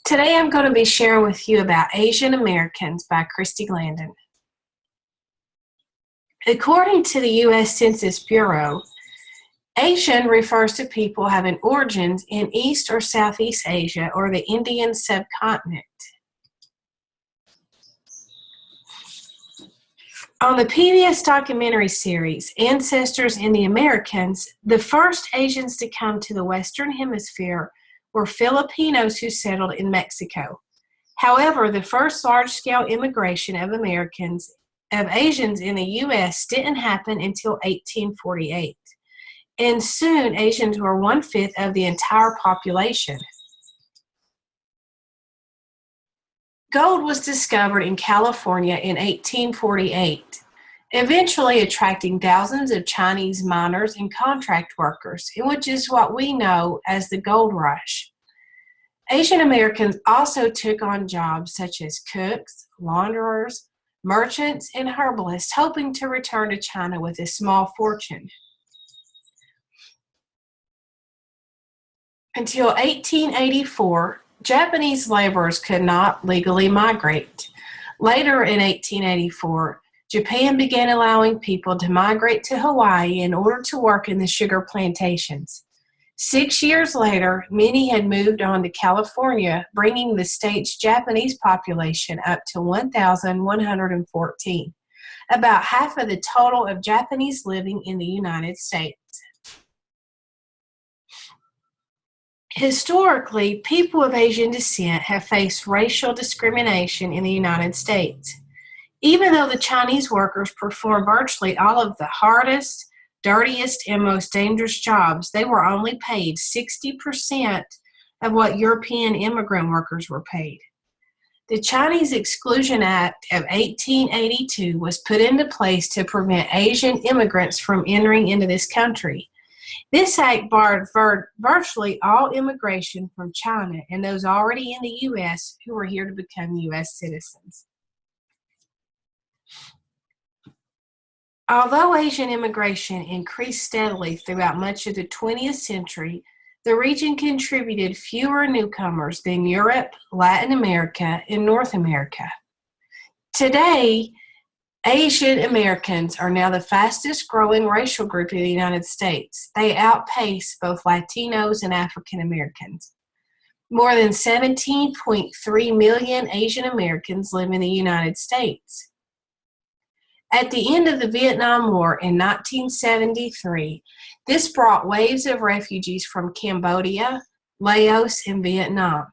Today I'm going to be sharing with you about Asian Americans by Christy Landon. According to the U.S. Census Bureau, Asian refers to people having origins in East or Southeast Asia or the Indian subcontinent. On the PBS documentary series, Ancestors in the Americans, the first Asians to come to the Western Hemisphere were Filipinos who settled in Mexico. However, the first large-scale immigration of Asians in the U.S. didn't happen until 1848. And soon, Asians were 1/5 of the entire population. Gold was discovered in California in 1848, eventually attracting thousands of Chinese miners and contract workers, which is what we know as the gold rush. Asian Americans also took on jobs such as cooks, launderers, merchants, and herbalists, hoping to return to China with a small fortune. Until 1884, Japanese laborers could not legally migrate. Later in 1884, Japan began allowing people to migrate to Hawaii in order to work in the sugar plantations. 6 years later, many had moved on to California, bringing the state's Japanese population up to 1,114, about half of the total of Japanese living in the United States. Historically, people of Asian descent have faced racial discrimination in the United States. Even though the Chinese workers performed virtually all of the hardest, dirtiest, and most dangerous jobs, they were only paid 60% of what European immigrant workers were paid. The Chinese Exclusion Act of 1882 was put into place to prevent Asian immigrants from entering into this country. This act barred virtually all immigration from China and those already in the U.S. who were here to become U.S. citizens. Although Asian immigration increased steadily throughout much of the 20th century, the region contributed fewer newcomers than Europe, Latin America, and North America. Today, Asian Americans are now the fastest growing racial group in the United States. They outpace both Latinos and African Americans. More than 17.3 million Asian Americans live in the United States. At the end of the Vietnam War in 1973, this brought waves of refugees from Cambodia, Laos, and Vietnam.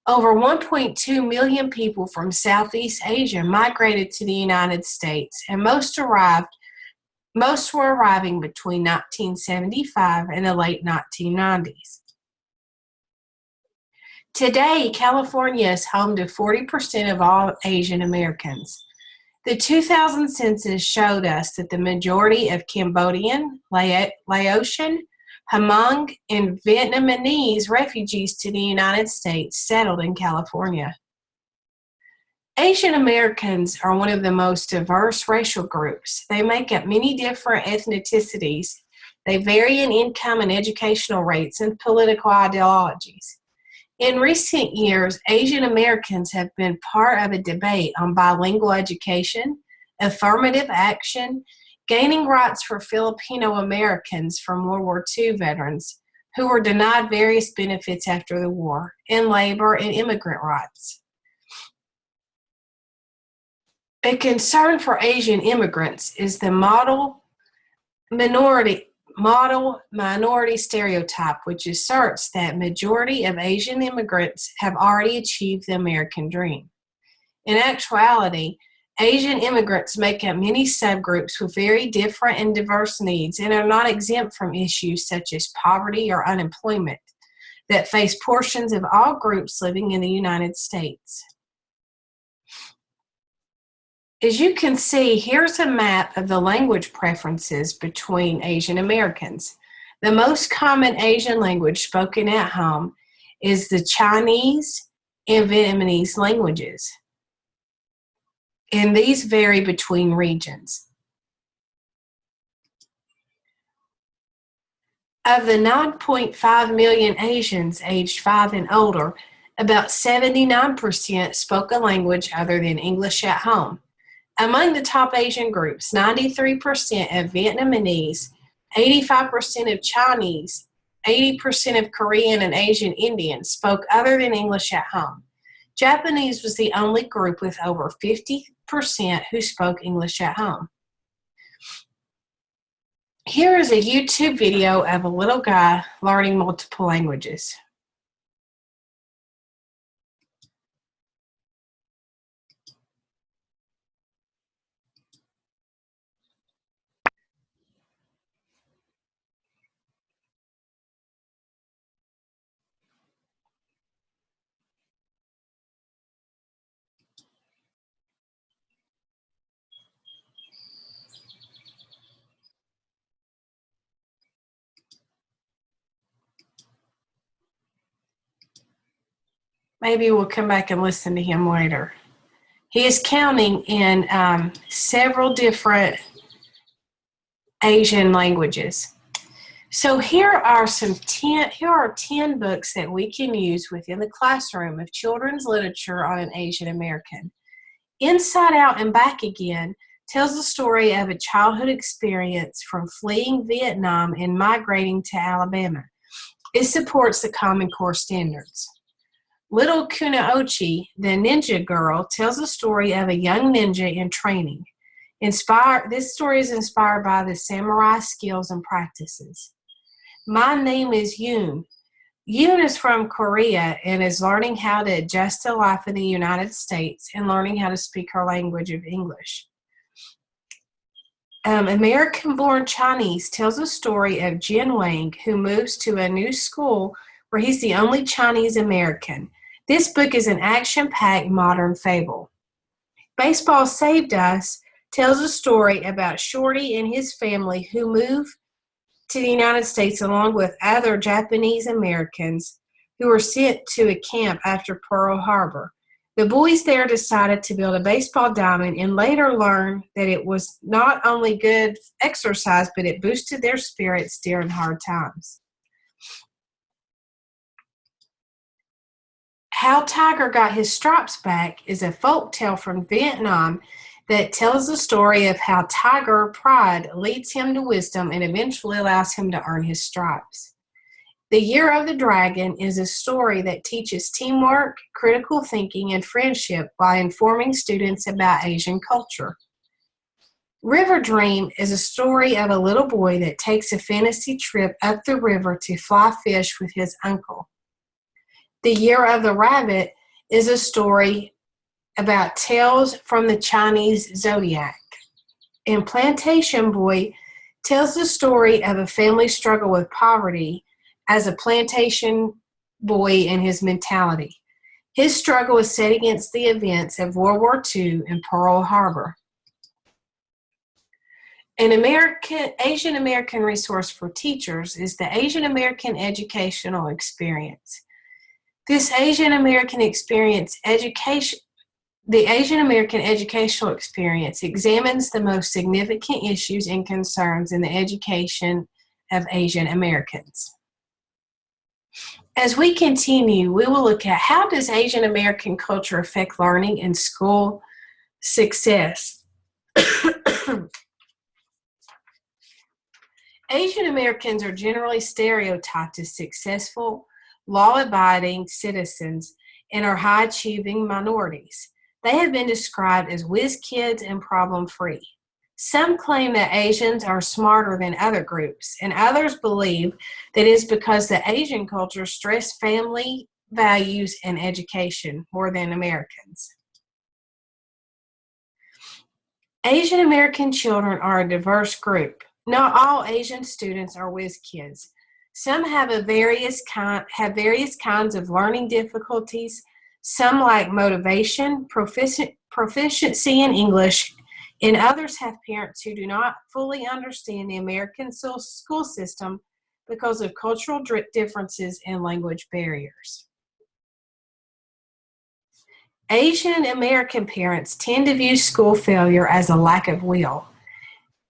Over 1.2 million people from Southeast Asia migrated to the United States, and most were arriving between 1975 and the late 1990s. Today, California is home to 40% of all Asian Americans. The 2000 census showed us that the majority of Cambodian, Laotian, Hmong, and Vietnamese refugees to the United States settled in California. Asian Americans are one of the most diverse racial groups. They make up many different ethnicities. They vary in income and educational rates and political ideologies. In recent years, Asian Americans have been part of a debate on bilingual education, affirmative action, gaining rights for Filipino Americans from World War II veterans who were denied various benefits after the war, and labor and immigrant rights. A concern for Asian immigrants is the model minority stereotype, which asserts that majority of Asian immigrants have already achieved the American dream. In actuality, Asian immigrants make up many subgroups with very different and diverse needs and are not exempt from issues such as poverty or unemployment that face portions of all groups living in the United States. As you can see, here's a map of the language preferences between Asian Americans. The most common Asian language spoken at home is the Chinese and Vietnamese languages, and these vary between regions. Of the 9.5 million Asians aged 5 and older, About 79% spoke a language other than English at home. Among the top Asian groups, 93% of Vietnamese, 85% of Chinese, 80% of Korean and Asian Indians spoke other than English at home. Japanese was the only group with over 50% who spoke English at home. Here is a YouTube video of a little guy learning multiple languages. Maybe we'll come back and listen to him later. He is counting in several different Asian languages. So here are 10 books that we can use within the classroom of children's literature on an Asian American. Inside Out and Back Again tells the story of a childhood experience from fleeing Vietnam and migrating to Alabama. It supports the Common Core standards. Little Kunaochi, the Ninja Girl, tells the story of a young ninja in training. This story is inspired by the samurai skills and practices. My Name is Yoon. Yoon is from Korea and is learning how to adjust to life in the United States and learning how to speak her language of English. American-born Chinese tells the story of Jin Wang, who moves to a new school where he's the only Chinese American. This book is an action-packed modern fable. Baseball Saved Us tells a story about Shorty and his family who move to the United States along with other Japanese Americans who were sent to a camp after Pearl Harbor. The boys there decided to build a baseball diamond and later learned that it was not only good exercise, but it boosted their spirits during hard times. How Tiger Got His Stripes Back is a folk tale from Vietnam that tells the story of how tiger pride leads him to wisdom and eventually allows him to earn his stripes. The Year of the Dragon is a story that teaches teamwork, critical thinking, and friendship by informing students about Asian culture. River Dream is a story of a little boy that takes a fantasy trip up the river to fly fish with his uncle. The Year of the Rabbit is a story about tales from the Chinese zodiac. And Plantation Boy tells the story of a family struggle with poverty as a plantation boy and his mentality. His struggle is set against the events of World War II and Pearl Harbor. An Asian American resource for teachers is the Asian American Educational Experience. This Asian American Educational Experience examines the most significant issues and concerns in the education of Asian Americans. As we continue, we will look at how does Asian American culture affect learning and school success. Asian Americans are generally stereotyped as successful, law-abiding citizens and are high-achieving minorities. They have been described as whiz kids and problem-free. Some claim that Asians are smarter than other groups, and others believe that it is because the Asian culture stress family values and education more than Americans. Asian American children are a diverse group. Not all Asian students are whiz kids. Some have various kinds of learning difficulties. Some lack motivation, proficiency in English, and others have parents who do not fully understand the American school system because of cultural differences and language barriers. Asian American parents tend to view school failure as a lack of will.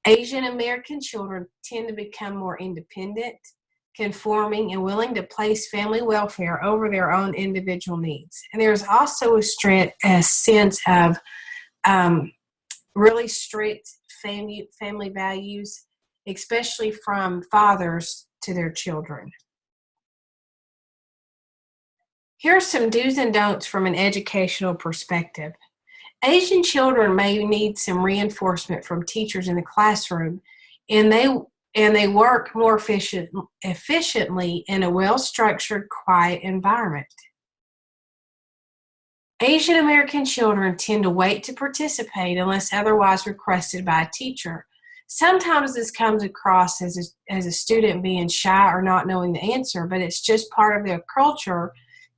Asian American children tend to become more independent. conforming, and willing to place family welfare over their own individual needs. And there's also a sense of really strict family values, especially from fathers to their children. Here are some do's and don'ts from an educational perspective. Asian children may need some reinforcement from teachers in the classroom, and they work more efficiently in a well-structured, quiet environment. Asian American children tend to wait to participate unless otherwise requested by a teacher. Sometimes this comes across as a student being shy or not knowing the answer, but it's just part of their culture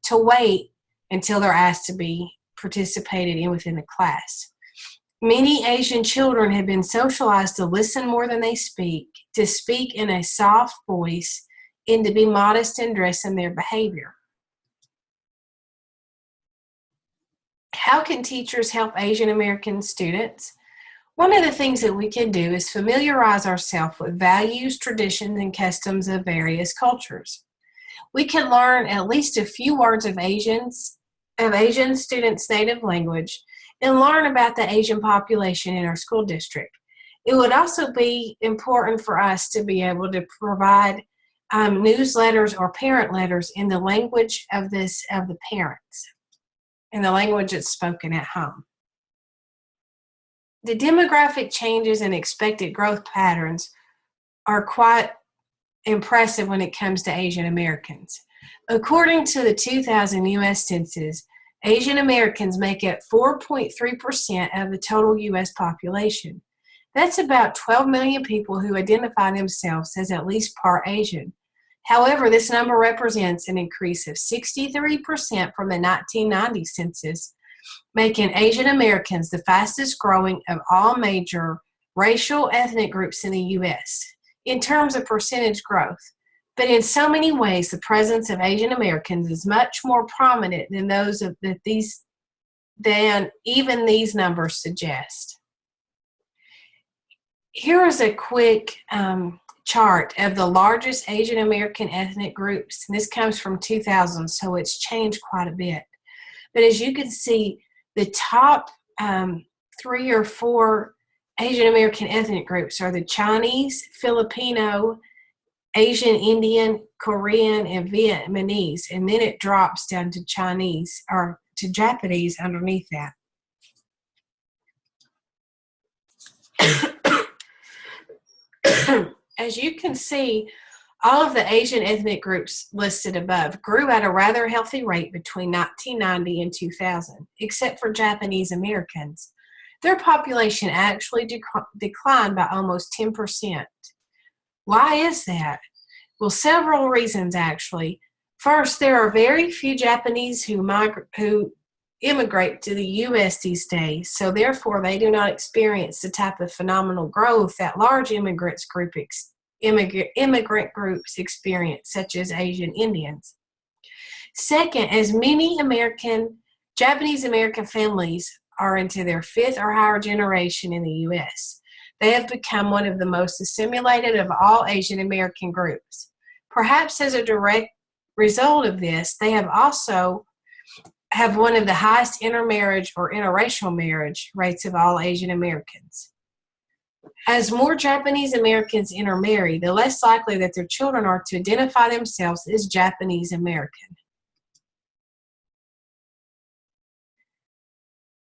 to wait until they're asked to be participated in within the class. Many Asian children have been socialized to listen more than they speak, to speak in a soft voice, and to be modest and dress in their behavior. How can teachers help Asian American students? One of the things that we can do is familiarize ourselves with values, traditions, and customs of various cultures. We can learn at least a few words of Asian students' native language and learn about the Asian population in our school district. It would also be important for us to be able to provide newsletters or parent letters in the language of the parents, in the language that's spoken at home. The demographic changes and expected growth patterns are quite impressive when it comes to Asian Americans. According to the 2000 U.S. Census, Asian Americans make up 4.3% of the total U.S. population. That's about 12 million people who identify themselves as at least part Asian. However, this number represents an increase of 63% from the 1990 census, making Asian Americans the fastest growing of all major racial ethnic groups in the U.S. in terms of percentage growth. But in so many ways, the presence of Asian Americans is much more prominent than than even these numbers suggest. Here is a quick chart of the largest Asian American ethnic groups. And this comes from 2000, so it's changed quite a bit. But as you can see, the top 3 or 4 Asian American ethnic groups are the Chinese, Filipino, Asian Indian, Korean, and Vietnamese, and then it drops down to Chinese or to Japanese underneath that. As you can see, all of the Asian ethnic groups listed above grew at a rather healthy rate between 1990 and 2000, except for Japanese Americans. Their population actually declined by almost 10%. Why is that? Well, several reasons actually. First, there are very few Japanese who immigrate to the U.S. these days, so therefore they do not experience the type of phenomenal growth that large immigrant groups experience, such as Asian Indians. Second, as many Japanese American families are into their 5th or higher generation in the U.S., they have become one of the most assimilated of all Asian American groups. Perhaps as a direct result of this, they have also have one of the highest intermarriage or interracial marriage rates of all Asian Americans. As more Japanese Americans intermarry, the less likely that their children are to identify themselves as Japanese American.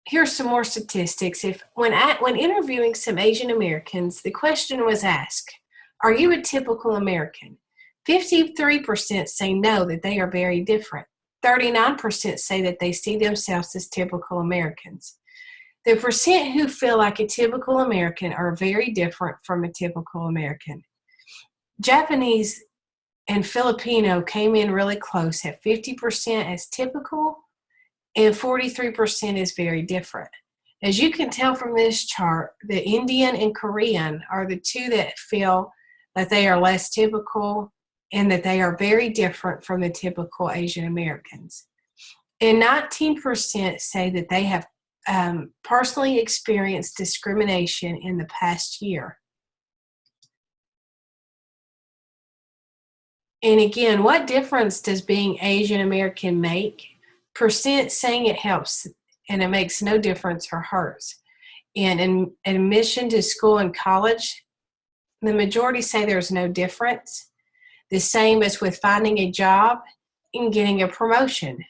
Here's some more statistics. When interviewing some Asian Americans, the question was asked, are you a typical American? 53% say no, that they are very different. 39% say that they see themselves as typical Americans. The percent who feel like a typical American are very different from a typical American. Japanese and Filipino came in really close at 50% as typical, and 43% is very different. As you can tell from this chart, the Indian and Korean are the two that feel that they are less typical and that they are very different from the typical Asian Americans. And 19% say that they have personally experienced discrimination in the past year. And again, what difference does being Asian American make? Percent saying it helps and it makes no difference or hurts. And in admission to school and college, the majority say there's no difference. The same as with finding a job and getting a promotion.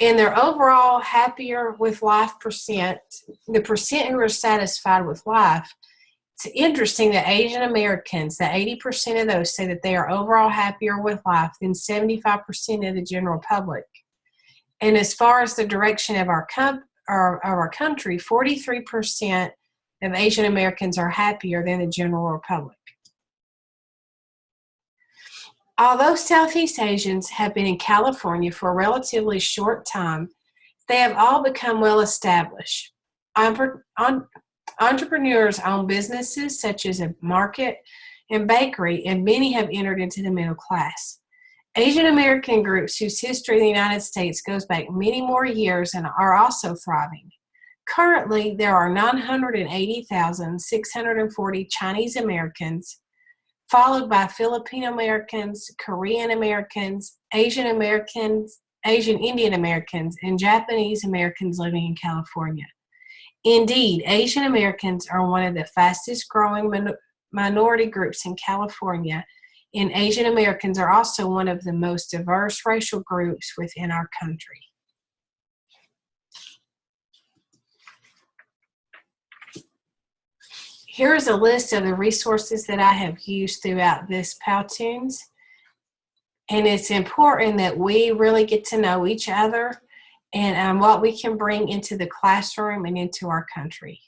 And their overall happier with life percent, the percent who are satisfied with life, it's interesting that Asian Americans, that 80% of those say that they are overall happier with life than 75% of the general public. And as far as the direction of our country, 43% of Asian Americans are happier than the general public. Although Southeast Asians have been in California for a relatively short time, they have all become well established. Entrepreneurs own businesses such as a market and bakery, and many have entered into the middle class. Asian American groups whose history in the United States goes back many more years and are also thriving. Currently, there are 980,640 Chinese Americans, followed by Filipino Americans, Korean Americans, Asian Indian Americans, and Japanese Americans living in California. Indeed, Asian Americans are one of the fastest growing minority groups in California, and Asian Americans are also one of the most diverse racial groups within our country. Here is a list of the resources that I have used throughout this Powtoons. And it's important that we really get to know each other and what we can bring into the classroom and into our country.